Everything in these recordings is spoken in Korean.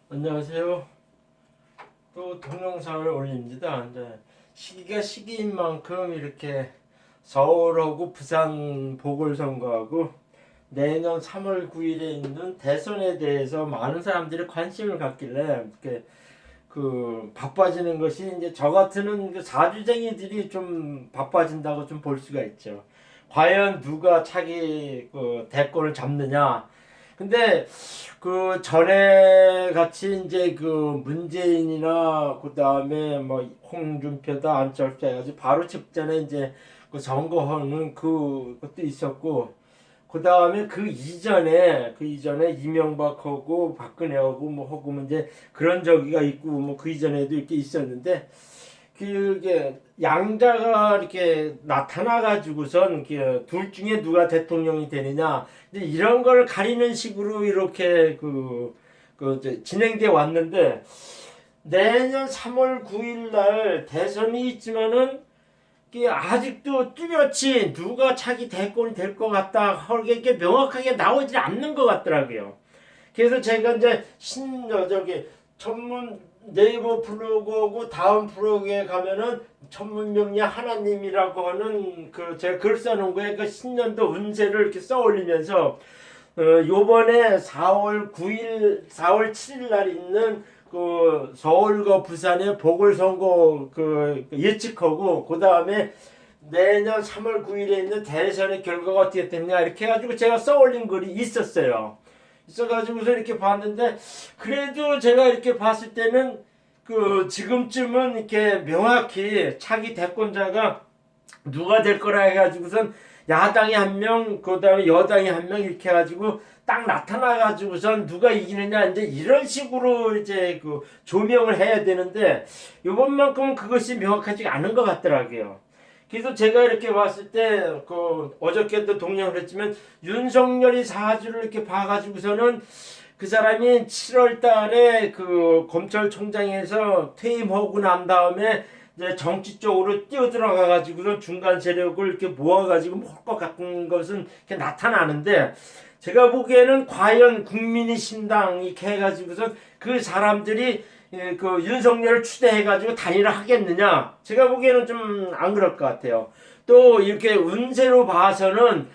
안녕하세요. 또 동영상을 올립니다. 이제 시기가 시기인 만큼 이렇게 서울하고 부산 보궐선거하고 내년 3월 9일에 있는 대선에 대해서 많은 사람들이 관심을 갖길래 이렇게 바빠지는 것이 이제 저 같은 그 사주쟁이들이 좀 바빠진다고 좀 볼 수가 있죠. 과연 누가 차기 대권을 잡느냐. 근데 그 전에 같이 이제 그 문재인이나 그 다음에 뭐 홍준표다 안철수다 해가지고 바로 직전에 이제 그 선거하는 그것도 있었고, 그 다음에 그 이전에 이명박하고 박근혜하고 뭐 하고 이제 그런 저기가 있고 뭐 그 이전에도 이렇게 있었는데, 그게 양자가 이렇게 나타나 가지고선 둘 중에 누가 대통령이 되느냐 이제 이런 걸 가리는 식으로 이렇게 진행돼 왔는데, 내년 3월 9일 날 대선이 있지만은 이게 아직도 뚜렷이 누가 차기 대권이 될 것 같다 이게 명확하게 나오지 않는 것 같더라고요. 그래서 제가 이제 저기 전문 네이버 블로그고 다음 블로그에 가면은 전문 명리 하나님이라고 하는 제가 글 써놓은 거에 그 신년도 운세를 이렇게 써 올리면서 요번에 4월 9일, 4월 7일 날 있는 서울과 부산의 보궐선거 예측하고, 그 다음에 내년 3월 9일에 있는 대선의 결과가 어떻게 됐냐 이렇게 해가지고 제가 써 올린 글이 있었어요. 있어가지고서 이렇게 봤는데, 그래도 제가 이렇게 봤을 때는 지금쯤은 이렇게 명확히 차기 대권자가 누가 될 거라 해가지고선 야당이 한 명, 그 다음에 여당이 한 명 이렇게 해가지고 딱 나타나가지고선 누가 이기느냐 이제 이런 식으로 이제 조명을 해야 되는데, 이번만큼은 그것이 명확하지 않은 것 같더라고요. 그래서 제가 이렇게 봤을 때 어저께도 동영을 했지만 윤석열이 사주를 이렇게 봐가지고서는 그 사람이 7월 달에 검찰총장에서 퇴임하고 난 다음에 이제 정치 쪽으로 뛰어들어가 가지고서 중간 세력을 이렇게 모아가지고 할 것 같은 것은 이렇게 나타나는데, 제가 보기에는 과연 국민의 신당 이렇게 해가지고서 그 사람들이 윤석열을 추대해가지고 단일화 하겠느냐? 제가 보기에는 좀 안 그럴 것 같아요. 또 이렇게 운세로 봐서는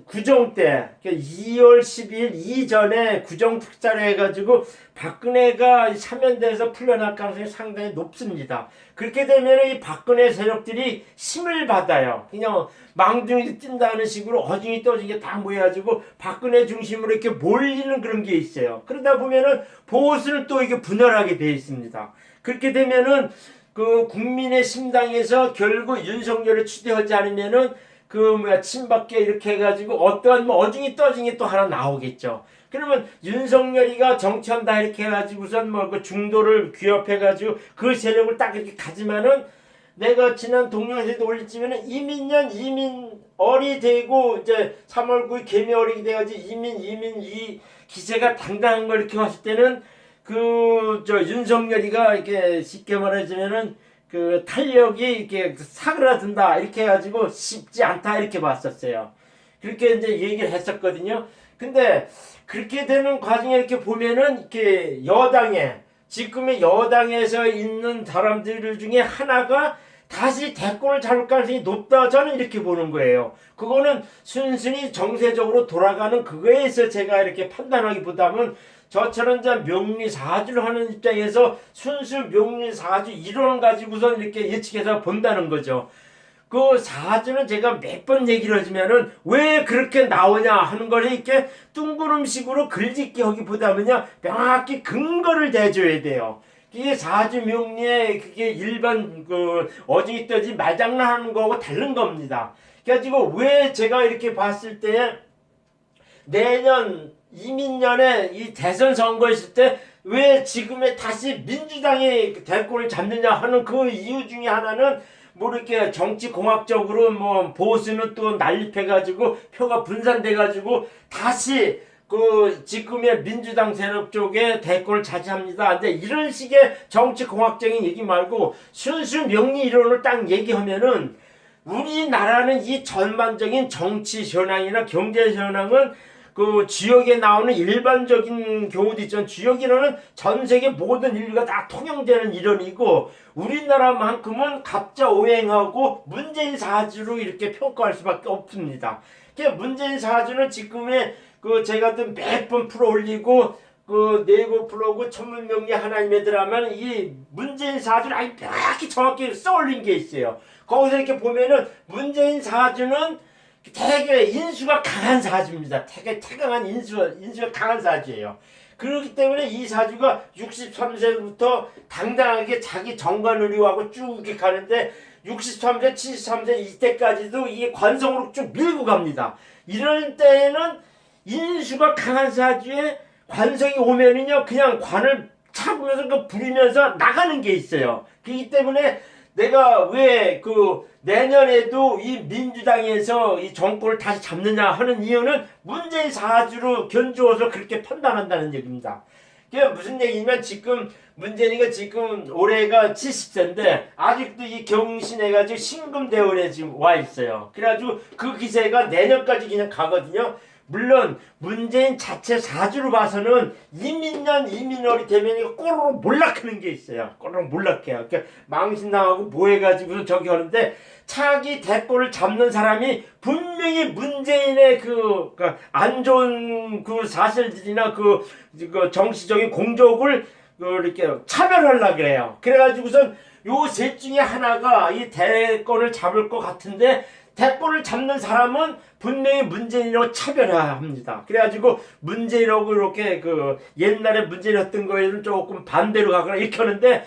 구정 때 2월 10일 이전에 구정 특사를 해가지고 박근혜가 사면대에서 풀려날 가능성이 상당히 높습니다. 그렇게 되면 이 박근혜 세력들이 힘을 받아요. 그냥 망둥이 뛴다는 식으로 어중이 떠중이 다 모여가지고 박근혜 중심으로 이렇게 몰리는 그런 게 있어요. 그러다 보면은 보수는 또 이게 분열하게 되어 있습니다. 그렇게 되면은 국민의 심당에서 결국 윤석열을 추대하지 않으면은 친박계 이렇게 해가지고 어떠한 어중이 떠중이 또 하나 나오겠죠. 그러면 윤석열이가 정치한다 이렇게 해가지고선 중도를 규합해가지고 그 세력을 딱 이렇게 가지만은, 내가 지난 동영상에도 올렸지만은 이민얼이 되고 이제 3월 9일 개미얼이 돼가지고 이민 이 기세가 당당한 걸 이렇게 봤을 때는 윤석열이가 이렇게 쉽게 말하자면은 탄력이 이렇게 사그라든다 이렇게 해가지고 쉽지 않다 이렇게 봤었어요. 그렇게 이제 얘기를 했었거든요. 근데 그렇게 되는 과정에 이렇게 보면은 이렇게 지금의 여당에서 있는 사람들 중에 하나가 다시 대권을 잡을 가능성이 높다, 저는 이렇게 보는 거예요. 그거는 순순히 정세적으로 돌아가는 그거에서 제가 이렇게 판단하기보다는 저처럼 명리사주를 하는 입장에서 순수 명리사주 이론을 가지고선 이렇게 예측해서 본다는 거죠. 그 사주는 제가 몇 번 얘기를 하지만은 왜 그렇게 나오냐 하는 걸 이렇게 둥그름식으로 글짓기 하기보다는요, 명확히 근거를 대줘야 돼요. 이게 사주 명리에 그게 일반 어중이 떠지 말장난하는 거하고 다른 겁니다. 그래가지고 왜 제가 이렇게 봤을 때 내년 이민년에 이 대선 선거 있을 때 왜 지금의 다시 민주당이 대권을 잡느냐 하는 그 이유 중에 하나는, 이렇게 정치공학적으로 보수는 또 난립해가지고 표가 분산돼가지고 다시 지금의 민주당 세력 쪽에 대권을 차지합니다. 근데 이런 식의 정치공학적인 얘기 말고 순수 명리 이론을 딱 얘기하면은, 우리나라는 이 전반적인 정치 현황이나 경제 현황은 그 지역에 나오는 일반적인 경우도 있지만 지역이라는 전 세계 모든 인류가 다 통용되는 이론이고 우리나라만큼은 갑자 오행하고 문재인 사주로 이렇게 평가할 수밖에 없습니다. 문재인 사주는 지금의 그 제가 몇 번 풀어 올리고 그 네이버 블로그 천문명리 하나님의 드라마는 이 문재인 사주를 아주 명확히 정확히 써올린 게 있어요. 거기서 이렇게 보면은 문재인 사주는 되게 인수가 강한 사주입니다. 되게 태강한 인수가 강한 사주예요. 그렇기 때문에 이 사주가 63세부터 당당하게 자기 정관의료하고 쭉 이렇게 가는데 63세, 73세 이때까지도 이게 관성으로 쭉 밀고 갑니다. 이럴 때에는 인수가 강한 사주에 관성이 오면은요 그냥 관을 차고면서 그 부리면서 나가는 게 있어요. 그렇기 때문에 내가 왜 그 내년에도 이 민주당에서 이 정권을 다시 잡느냐 하는 이유는 문재인 사주로 견주어서 그렇게 판단한다는 얘기입니다. 그게 무슨 얘기냐면 지금 문재인이가 지금 올해가 70세인데 아직도 이 경신해가지고 신금대원에 지금 와 있어요. 그래가지고 그 기세가 내년까지 그냥 가거든요. 물론 문재인 자체 사주로 봐서는 이민년 이민월이 되면 꼬르륵 몰락하는 게 있어요. 꼬르륵 몰락해요. 그러니까 망신당하고 뭐해가지고 저기 하는데 차기 대권을 잡는 사람이 분명히 문재인의 그 안 좋은 그 사실들이나 그 정치적인 공적을 이렇게 차별하려고 그래요. 그래가지고선 요 셋 중에 하나가 이 대권을 잡을 것 같은데 대권을 잡는 사람은 분명히 문재인이라고 차별합니다. 그래가지고 문재인하고 이렇게 그 옛날에 문재인이었던 거에는 조금 반대로 가거나 이렇게 하는데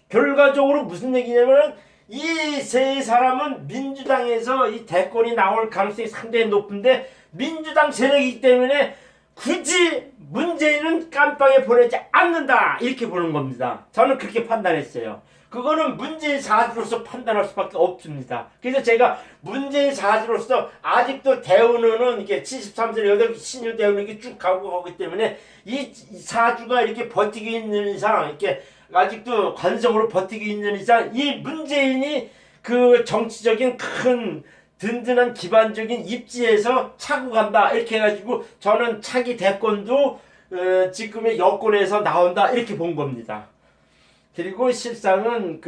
결과적으로 무슨 얘기냐면 이 세 사람은 민주당에서 이 대권이 나올 가능성이 상당히 높은데 민주당 세력이기 때문에 굳이 문재인은 깜빵에 보내지 않는다 이렇게 보는 겁니다. 저는 그렇게 판단했어요. 그거는 문재인 사주로서 판단할 수밖에 없습니다. 그래서 제가 문재인 사주로서 아직도 대운은 이렇게 73세 여덟 신유 대운이 이렇게 쭉 가기 때문에 이 사주가 이렇게 버티고 있는 이상 이렇게 아직도 관성으로 버티고 있는 이상 이 문재인이 그 정치적인 큰 든든한 기반적인 입지에서 차고 간다 이렇게 해가지고 저는 차기 대권도 지금의 여권에서 나온다 이렇게 본 겁니다. 그리고 실상은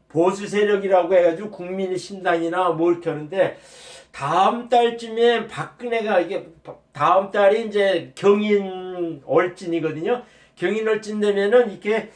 보수 세력이라고 해가지고 국민의 신당이나 뭐 이렇게 하는데 다음 달쯤에 박근혜가 이게 다음 달이 이제 경인 얼진이거든요. 경인 얼진 되면은 이게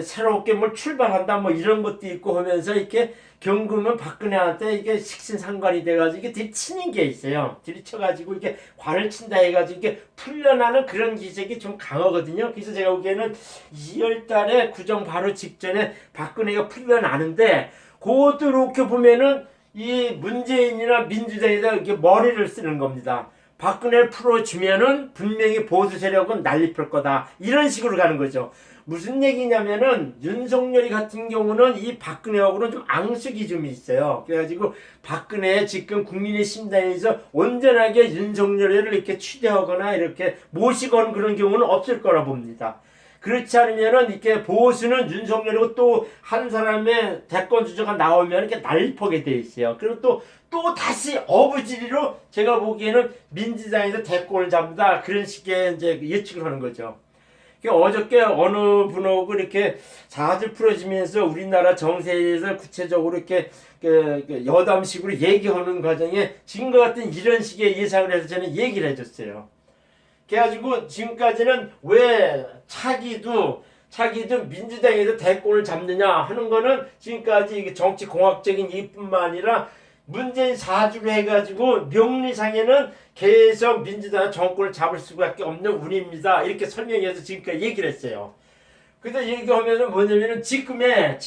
새롭게 뭘 출발한다 뭐 이런 것도 있고 하면서 이렇게 경금은 박근혜한테 이게 식신상관이 돼가지고 이게 들이치는 게 있어요. 들이쳐가지고 이렇게 관을 친다 해가지고 이게 풀려나는 그런 기색이 좀 강하거든요. 그래서 제가 보기에는 2월달에 구정 바로 직전에 박근혜가 풀려나는데 그것도 이렇게 보면은 이 문재인이나 민주당에다 이렇게 머리를 쓰는 겁니다. 박근혜를 풀어주면은 분명히 보수 세력은 난립할 거다. 이런 식으로 가는 거죠. 무슨 얘기냐면은 윤석열이 같은 경우는 이 박근혜하고는 좀 앙숙이 좀 있어요. 그래가지고 박근혜 지금 국민의 심단에서 온전하게 윤석열을 이렇게 추대하거나 이렇게 모시거나 그런 경우는 없을 거라 봅니다. 그렇지 않으면은 이렇게 보수는 윤석열이고 또 한 사람의 대권 주자가 나오면 이렇게 난립하게 돼 있어요. 그리고 또 다시 어부지리로 제가 보기에는 민주당에서 대권을 잡는다 그런 식의 이제 예측을 하는 거죠. 어저께 어느 분하고 이렇게 사주 풀어지면서 우리나라 정세에 대해서 구체적으로 이렇게 여담식으로 얘기하는 과정에 지금과 같은 이런 식의 예상을 해서 저는 얘기를 해줬어요. 그래가지고 지금까지는 왜 차기도 민주당에서 대권을 잡느냐 하는 거는 지금까지 정치 공학적인 이뿐만 아니라 문재인 사주로 해가지고 명리상에는 계속 민주당 정권을 잡을 수밖에 없는 운입니다. 이렇게 설명해서 지금까지 얘기를 했어요. 그래서 얘기하면은 뭐냐면은 지금의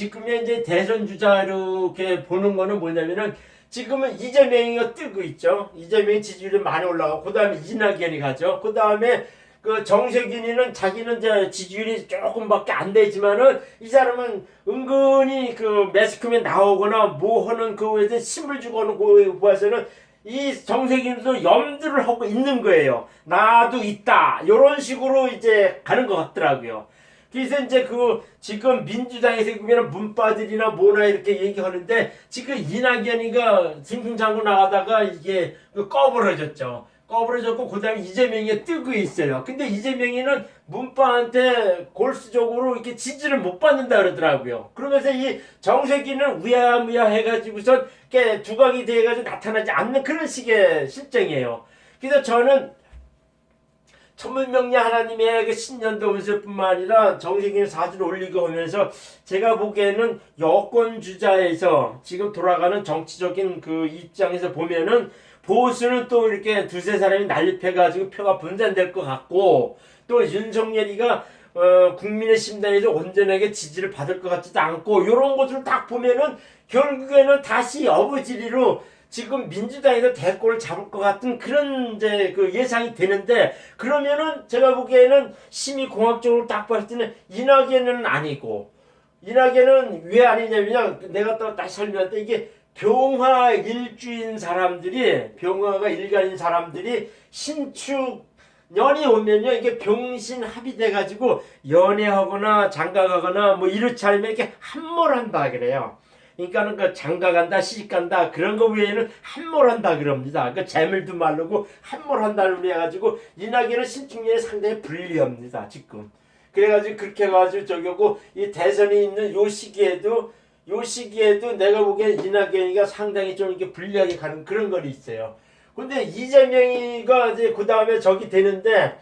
이제 대선 주자 이렇게 보는 거는 뭐냐면은 지금은 이재명이가 뜨고 있죠. 이재명이 지지율이 많이 올라가고 그 다음에 이낙연이 가죠. 그 다음에 그 정세균이는 자기는 이제 지지율이 조금밖에 안 되지만은 이 사람은 은근히 그 매스컴에 나오거나 뭐 하는 그거에 대해 힘을 주고 하는 거에 보아서는 이 정세균도 염두를 하고 있는 거예요. 나도 있다. 이런 식으로 이제 가는 것 같더라고요. 그래서 이제 그 지금 민주당에서 보면 문바들이나 뭐나 이렇게 얘기하는데 지금 이낙연이가 승승장구 나가다가 이게 꺼부러졌죠. 꺼부러졌고 그다음에 이재명이 뜨고 있어요. 근데 이재명이는 문바한테 골수적으로 이렇게 지지를 못 받는다 그러더라고요. 그러면서 이 정세균은 우야무야 해가지고선 이렇게 두각이 돼가지고 나타나지 않는 그런 식의 실정이에요. 그래서 저는 천문명리 하나님의 그 신년도 운세뿐만 아니라 정세균 사주를 올리고 하면서 제가 보기에는 여권 주자에서 지금 돌아가는 정치적인 그 입장에서 보면은 보수는 또 이렇게 두세 사람이 난립해가지고 표가 분산될 것 같고 또 윤석열이가 국민의 심단에서 온전하게 지지를 받을 것 같지도 않고 이런 것들을 딱 보면은 결국에는 다시 어부지리로 지금 민주당에서 대권을 잡을 것 같은 그런 이제 그 예상이 되는데 그러면은 제가 보기에는 심의공학적으로 딱 봤을 때는 이낙연은 아니고 이낙연은 왜 아니냐면 내가 또 다시 설명할 때 이게 병화 일주인 사람들이 병화가 일간인 사람들이 신축 년이 오면요 이게 병신합이 돼가지고 연애하거나 장가가거나 뭐 이렇지 않으면 이렇게 함몰한다 그래요. 그러니까는 그 장가간다 시집간다 그런 거 외에는 함몰한다 그럽니다. 그 재물도 마르고 함몰한다는 의미 해가지고 이낙연은 신축년이 상당히 불리합니다 지금. 그래가지고 그렇게 해가지고 저기고 이 대선이 있는 요 시기에도 내가 보기엔 이낙연이가 상당히 좀 이렇게 불리하게 가는 그런 건 있어요. 근데 이재명이가 이제 그 다음에 적이 되는데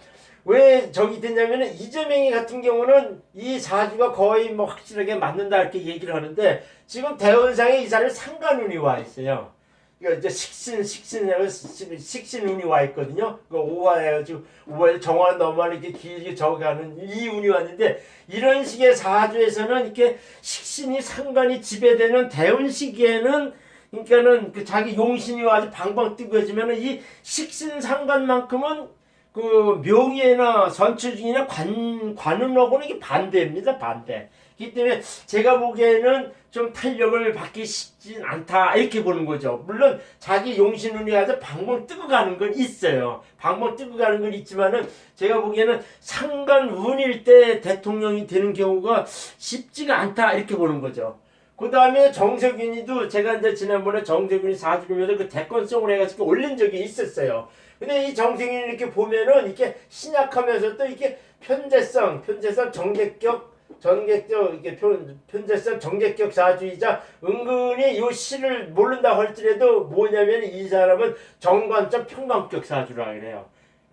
왜 적이 되냐면은 이재명이 같은 경우는 이 사주가 거의 뭐 확실하게 맞는다 이렇게 얘기를 하는데 지금 대운상에 이 사람이 상관운이 와 있어요. 그러니까 이제 식신운이 와 있거든요. 그 오화해가지고 오화에 정화 너만 이렇게 길게 적어가는 이 운이 왔는데 이런 식의 사주에서는 이렇게 식신이 상관이 지배되는 대운 시기에는 그러니까는 그 자기 용신이 와서 방방 뜨거워지면은 이 식신 상관만큼은 그 명예나 선처중이나 관운하고는 이게 반대입니다. 반대. 그렇기 때문에 제가 보기에는 좀 탄력을 받기 쉽진 않다 이렇게 보는 거죠. 물론 자기 용신운이 가서 방방 뜨고 가는 건 있어요. 방방 뜨고 가는 건 있지만은 제가 보기에는 상관운일 때 대통령이 되는 경우가 쉽지가 않다 이렇게 보는 거죠. 그 다음에 정세균이도 제가 이제 지난번에 정세균이 사주면서 그 대권성을 해가지고 올린 적이 있었어요. 근데 이 정세균이 이렇게 보면은 이렇게 신약하면서 또 이렇게 편재성, 전객적 이게 편재성, 정객격 사주이자 은근히 요 시를 모른다 할지라도 뭐냐면 이 사람은 정관적 평강격 사주라 그래요.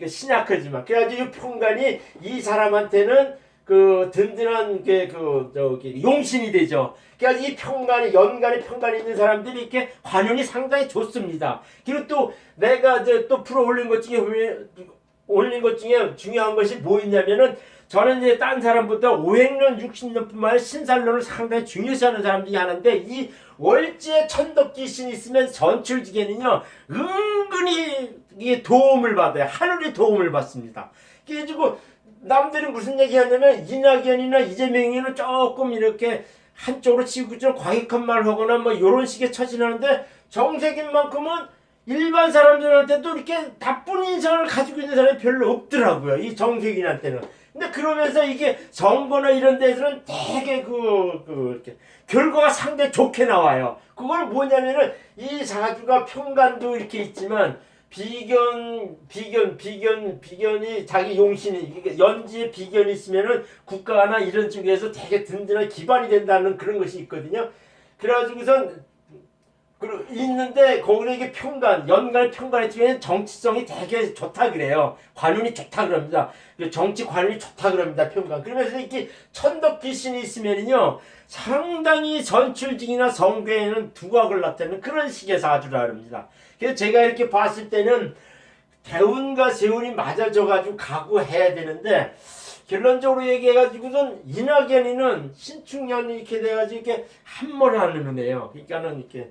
신약하지만 그래가지고 이 평관이 이 사람한테는 그 든든한 저기 용신이 되죠. 그래서 이 평간이 연간에 평간이 있는 사람들이 이렇게 관운이 상당히 좋습니다. 그리고 또 내가 이제 또 풀어 올린 것 중에 중요한 것이 뭐 있냐면은 저는 이제 딴 사람보다 500년 60년뿐만 아니라 신살론을 상당히 중요시하는 사람들이 하는데 이 월지에 천덕귀신이 있으면 전출지게는요 은근히 이게 도움을 받아요. 하늘의 도움을 받습니다. 그래가지고 남들이 무슨 얘기 하냐면 이낙연이나 이재명이는 조금 이렇게 한쪽으로 치고 좀 과격한 말을 하거나 뭐 이런 식의 처신하는데 정세균만큼은 일반 사람들한테도 이렇게 나쁜 인상을 가지고 있는 사람이 별로 없더라고요. 이 정세균한테는. 근데 그러면서 이게 선거나 이런 데서는 되게 이렇게 결과가 상당히 좋게 나와요. 그걸 뭐냐면은 이 사주가 평간도 이렇게 있지만 비견이 자기 용신이 연지에 비견이 있으면은 국가나 이런 쪽에서 되게 든든한 기반이 된다는 그런 것이 있거든요. 그래가지고선 있는데 거기는 이게 연간 평간의 중에 정치성이 되게 좋다 그래요. 관운이 좋다 그럽니다. 정치 관운이 좋다 그럽니다. 평간. 그러면서 이렇게 천덕귀신이 있으면요 상당히 선출직이나 성교에는 두각을 나타내는 그런 식의 사주라 합니다. 그래서 제가 이렇게 봤을 때는 대운과 세운이 맞아져가지고 각오해야 되는데 결론적으로 얘기해가지고선 이낙연이는 신축년이 이렇게 돼가지고 이렇게 함몰하는 은혜요. 그러니까는 이렇게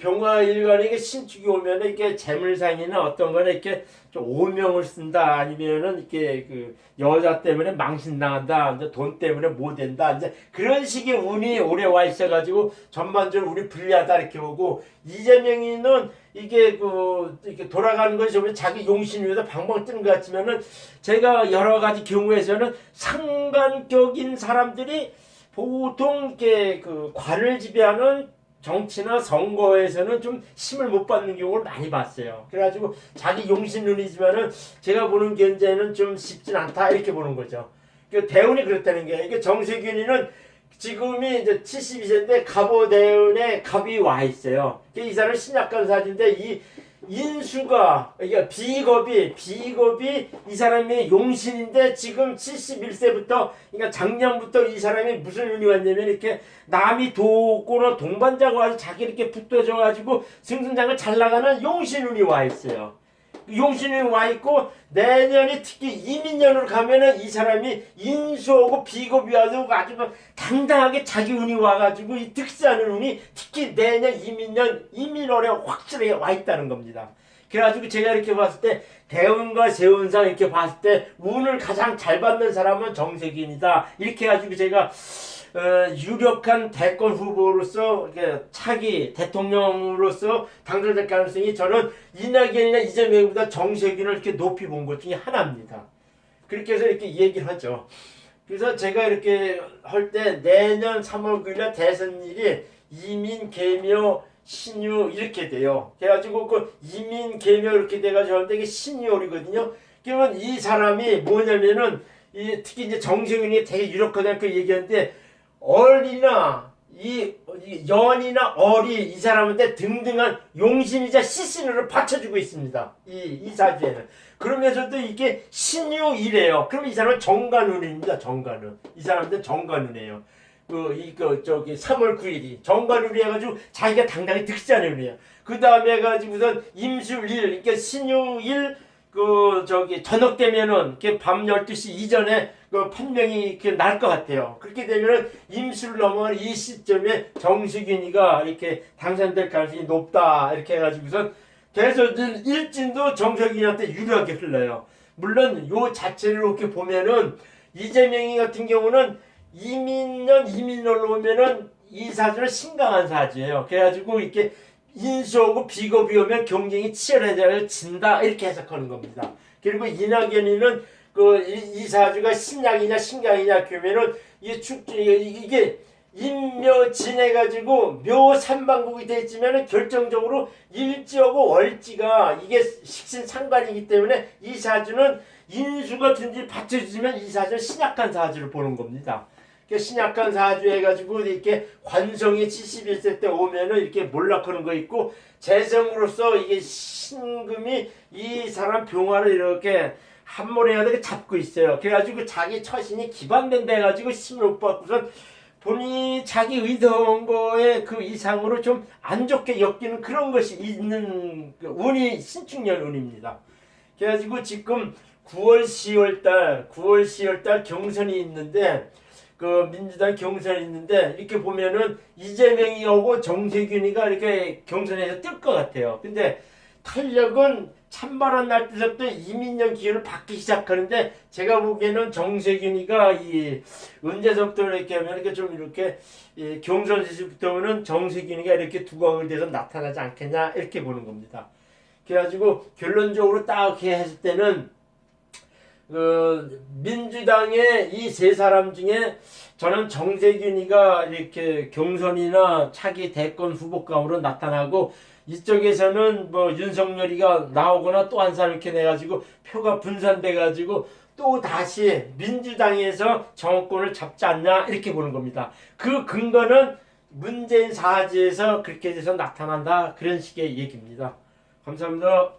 병화 일간에게 신축이 오면 이렇게 재물상이나 어떤 거는 이렇게 좀 오명을 쓴다, 아니면은 이렇게 그 여자 때문에 망신당한다, 이제 돈 때문에 못 된다, 이제 그런 식의 운이 오래 와 있어가지고 전반적으로 우리 불리하다 이렇게 보고, 이재명이는 이게 이렇게 돌아가는 것이 좀 자기 용신 위에서 방방 뜨는 것 같지만은, 제가 여러 가지 경우에서는 상관격인 사람들이 보통 이렇게 그 관을 지배하는 정치나 선거에서는 좀 힘을 못 받는 경우를 많이 봤어요. 그래가지고 자기 용신론이지만은 제가 보는 견제는 좀 쉽진 않다 이렇게 보는 거죠. 대운이 그렇다는 게, 이게 정세균이는 지금이 이제 72세인데 갑오대운에 갑이 와 있어요. 이 사람은 신약간 사주인데 이 인수가, 그러니까 비겁이 이 사람이 용신인데 지금 71세부터, 그러니까 작년부터 이 사람이 무슨 운이 왔냐면, 이렇게 남이 돕고는 동반자가 와서 자기 이렇게 붙어져 가지고 승승장을 잘 나가는 용신운이 와 있어요. 용신운이 와 있고, 내년이 특히 이민년으로 가면은 이 사람이 인수하고 비겁이 와서 아주 당당하게 자기 운이 와가지고 이 득세하는 운이 특히 내년 이민년 이민월에 확실하게 와 있다는 겁니다. 그래가지고 제가 이렇게 봤을 때 대운과 세운상 이렇게 봤을 때 운을 가장 잘 받는 사람은 정세균이다 이렇게 해가지고 제가 유력한 대권 후보로서 차기 대통령으로서 당선될 가능성이, 저는 이낙연이나 이재명보다 정세균을 이렇게 높이 본 것 중에 하나입니다. 그렇게 해서 이렇게 얘기를 하죠. 그래서 제가 이렇게 할 때 내년 3월 9일에 대선일이 이민, 개묘, 신유 이렇게 돼요. 그래가지고 그 이민, 개묘 이렇게 돼가지고 하는데 이게 신유월이거든요. 그러면 이 사람이 뭐냐면은 특히 이제 정세균이 되게 유력하다는 그 얘기하는데, 얼이나 이 연이나 얼이 이 사람한테 등등한 용신이자 시신으로 받쳐주고 있습니다. 이 사주에는. 그러면서도 이게 신유이래요. 그럼 이 사람은 정관운입니다. 정관운. 이 사람한테 정관운이에요. 3월 9일이 정관운이 해가지고 자기가 당당히 득세하는 운이에요. 그 다음에 해가지고선 임술일, 그러니까 신유일 저녁 되면은 밤 12시 이전에 판명이 날 것 같아요. 그렇게 되면은 임수를 넘어가는 이 시점에 정세균이가 이렇게 당선될 가능성이 높다 이렇게 해가지고선 대선 일진도 정세균한테 유리하게 흘러요. 물론 요 자체를 이렇게 보면은 이재명이 같은 경우는 이민년으로 오면은 이 사주는 신강한 사주예요. 그래가지고 이렇게 인수하고 비겁이 오면 경쟁이 치열해진다 이렇게 해석하는 겁니다. 그리고 이낙연이는 이 사주가 신약이냐 신강이냐 그러면은 이게 인묘진해가지고 묘3방국이 돼 있지만은 결정적으로 일지하고 월지가 이게 식신 상관이기 때문에 이 사주는 인수가 든지 받쳐주면 이 사주는 신약한 사주를 보는 겁니다. 신약한 사주 해가지고 이렇게 관성이 71세 때 오면은 이렇게 몰락하는 거 있고, 재성으로서 이게 신금이 이 사람 병화를 이렇게 한모래하게 잡고 있어요. 그래가지고 자기 처신이 기반된다 해가지고 힘을 못 받고선 본인이 자기 의도한 거에 그 이상으로 좀 안 좋게 엮이는 그런 것이 있는 운이 신축년 운입니다. 그래가지고 지금 9월 10월달 경선이 있는데, 민주당 경선이 있는데 이렇게 보면은 이재명이 오고 정세균이가 이렇게 경선에서 뜰 것 같아요. 근데 탄력은 찬바람 날 때부터 이민년 기운을 받기 시작하는데, 제가 보기에는 정세균이가 이 은재석도 이렇게 하면 이렇게 좀 이렇게 경선 지지부터는 정세균이가 이렇게 두각을 돼서 나타나지 않겠냐 이렇게 보는 겁니다. 그래가지고 결론적으로 딱 이렇게 했을 때는 민주당의 이 세 사람 중에 저는 정세균이가 이렇게 경선이나 차기 대권 후보감으로 나타나고, 이쪽에서는 윤석열이가 나오거나 또 한 사람 이렇게 내가지고 표가 분산돼가지고 또 다시 민주당에서 정권을 잡지 않냐 이렇게 보는 겁니다. 그 근거는 문재인 사지에서 그렇게 돼서 나타난다 그런 식의 얘기입니다. 감사합니다.